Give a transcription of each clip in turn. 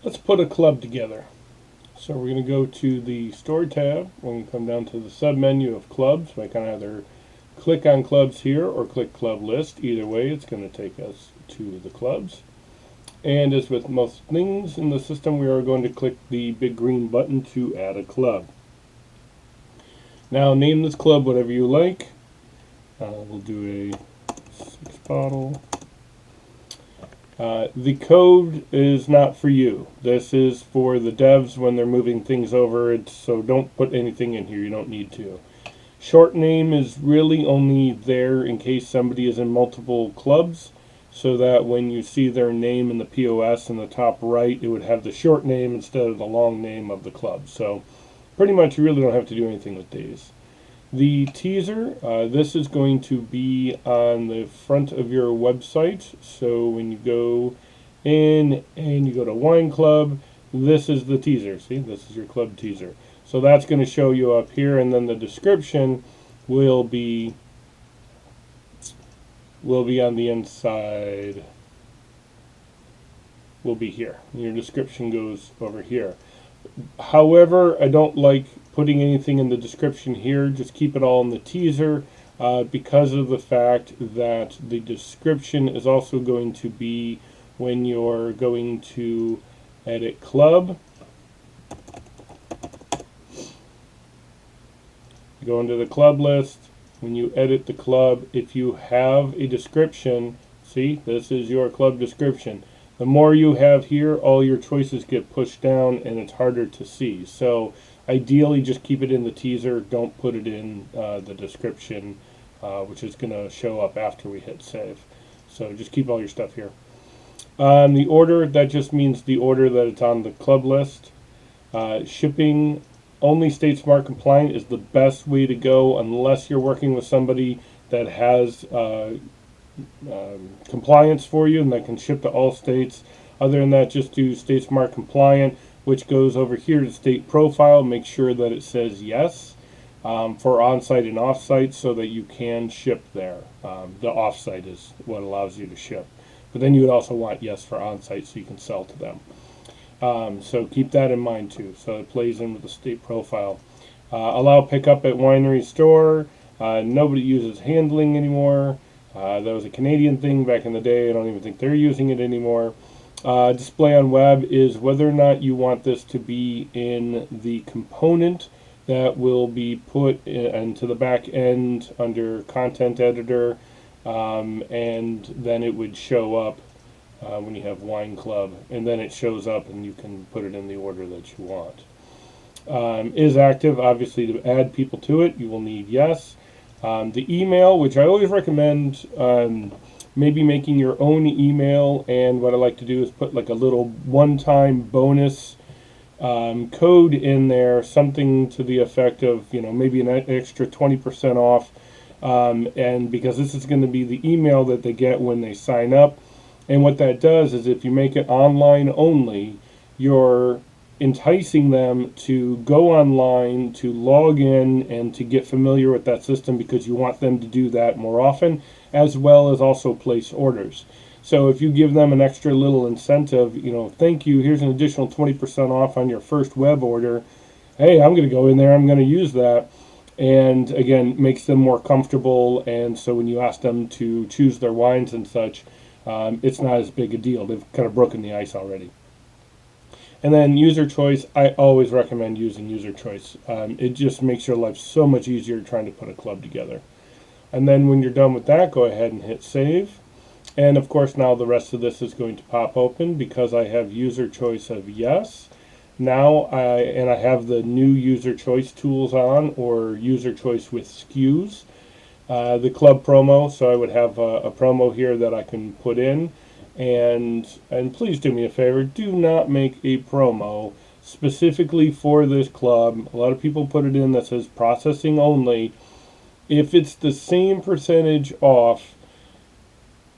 let's put a club together. So we're going to go to the Store tab. We're going to come down to the sub-menu of clubs. I can either click on clubs here or click club list. Either way, it's going to take us to the clubs. And as with most things in the system, we are going to click the big green button to add a club. Now name this club whatever you like. We'll do a 6 bottle. The code is not for you. This is for the devs when they're moving things over, so don't put anything in here. You don't need to. Short name is really only there in case somebody is in multiple clubs, so that when you see their name in the POS in the top right, it would have the short name instead of the long name of the club. So pretty much you really don't have to do anything with these. The teaser, this is going to be on the front of your website. So when you go in and you go to Wine Club, this is the teaser. See, this is your club teaser. So that's going to show you up here, and then the description will be on the inside. Will be here. Your description goes over here. However, I don't like putting anything in the description here. Just keep it all in the teaser because of the fact that the description is also going to be when you're going to edit club. You go into the club list. When you edit the club, if you have a description, see, this is your club description. The more you have here, all your choices get pushed down and it's harder to see. So ideally just keep it in the teaser. Don't put it in the description, which is going to show up after we hit save. So just keep all your stuff here. The order, that just means the order that it's on the club list. Shipping, only State Smart compliant is the best way to go unless you're working with somebody that has compliance for you and that can ship to all states. Other than that, just do State Smart compliant, which goes over here to state profile. Make sure that it says yes for on-site and off-site so that you can ship there. The off-site is what allows you to ship, but then you would also want yes for on-site so you can sell to them. So keep that in mind too. So it plays in with the state profile. Allow pickup at winery store. Nobody uses handling anymore. That was a Canadian thing back in the day. I don't even think they're using it anymore. Display on web is whether or not you want this to be in the component that will be put into the back end under content editor, and then it would show up when you have Wine Club, and then it shows up and you can put it in the order that you want. Is active, obviously to add people to it, you will need yes. The email, which I always recommend maybe making your own email, and what I like to do is put like a little one-time bonus code in there, something to the effect of, maybe an extra 20% off, and because this is going to be the email that they get when they sign up. And what that does is if you make it online only, you're enticing them to go online, to log in, and to get familiar with that system because you want them to do that more often, as well as also place orders. So if you give them an extra little incentive, thank you, here's an additional 20% off on your first web order. Hey, I'm going to go in there, I'm going to use that. And again, makes them more comfortable. And so when you ask them to choose their wines and such, it's not as big a deal. They've kind of broken the ice already. And then user choice, I always recommend using user choice. It just makes your life so much easier trying to put a club together. And then when you're done with that, go ahead and hit save. And of course now the rest of this is going to pop open because I have user choice of yes. Now I have the new user choice tools on, or user choice with SKUs. The club promo, so I would have a promo here that I can put in, and please do me a favor, do not make a promo specifically for this club. A lot of people put it in that says processing only. If it's the same percentage off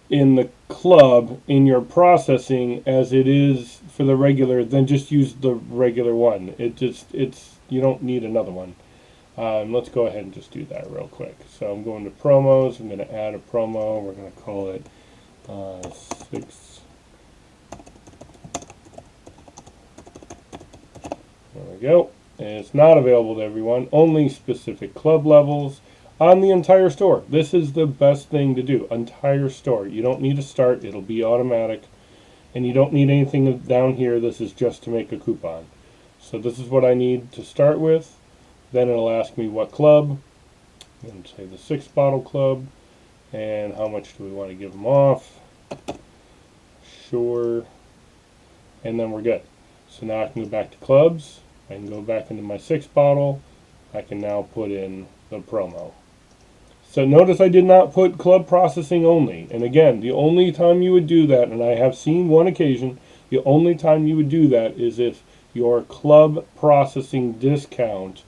in the club in your processing as it is for the regular, then just use the regular one. You don't need another one. Let's go ahead and just do that real quick. So I'm going to promos. I'm going to add a promo. We're going to call it 6 go. And it's not available to everyone, only specific club levels on the entire store. This is the best thing to do, entire store. You don't need to start, it'll be automatic. And you don't need anything down here, this is just to make a coupon. So this is what I need to start with. Then it'll ask me what club, and say the 6-bottle club, and how much do we want to give them off. Sure. And then we're good. So now I can go back to clubs, I can go back into my 6-bottle, I can now put in the promo. So notice I did not put club processing only. And again, the only time you would do that, and I have seen one occasion, the only time you would do that is if your club processing discount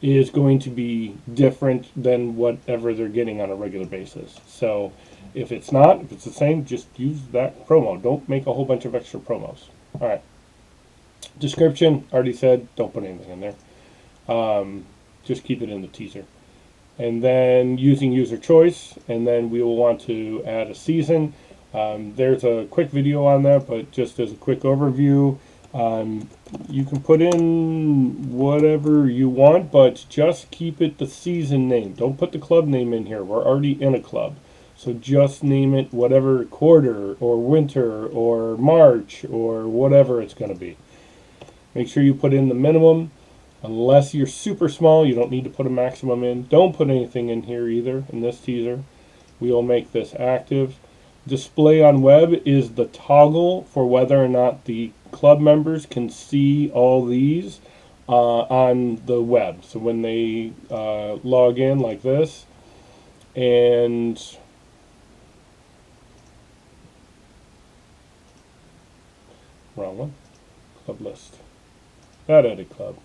is going to be different than whatever they're getting on a regular basis. So if it's not, if it's the same, just use that promo. Don't make a whole bunch of extra promos. All right. Description, already said, don't put anything in there. Just keep it in the teaser. And then using user choice, and then we will want to add a season. There's a quick video on that, but just as a quick overview, you can put in whatever you want, but just keep it the season name. Don't put the club name in here. We're already in a club. So just name it whatever quarter or winter or March or whatever it's going to be. Make sure you put in the minimum. Unless you're super small, you don't need to put a maximum in. Don't put anything in here either in this teaser. We will make this active. Display on web is the toggle for whether or not the club members can see all these on the web. So when they log in like this, and wrong one, club list, that added club.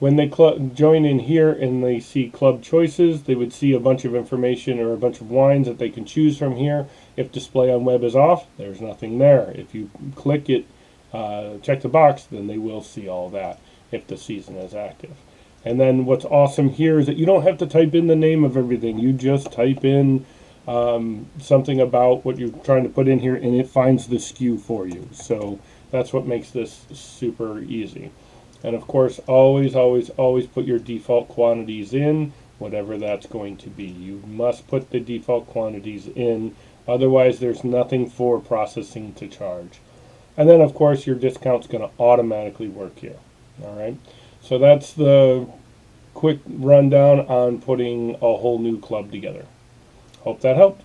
When they join in here and they see club choices, they would see a bunch of information or a bunch of wines that they can choose from here. If display on web is off, there's nothing there. If you click it, check the box, then they will see all that if the season is active. And then what's awesome here is that you don't have to type in the name of everything. You just type in something about what you're trying to put in here, and it finds the SKU for you. So that's what makes this super easy. And of course, always, always, always put your default quantities in, whatever that's going to be. You must put the default quantities in, otherwise there's nothing for processing to charge. And then of course your discount's going to automatically work here. All right, so that's the quick rundown on putting a whole new club together. Hope that helped.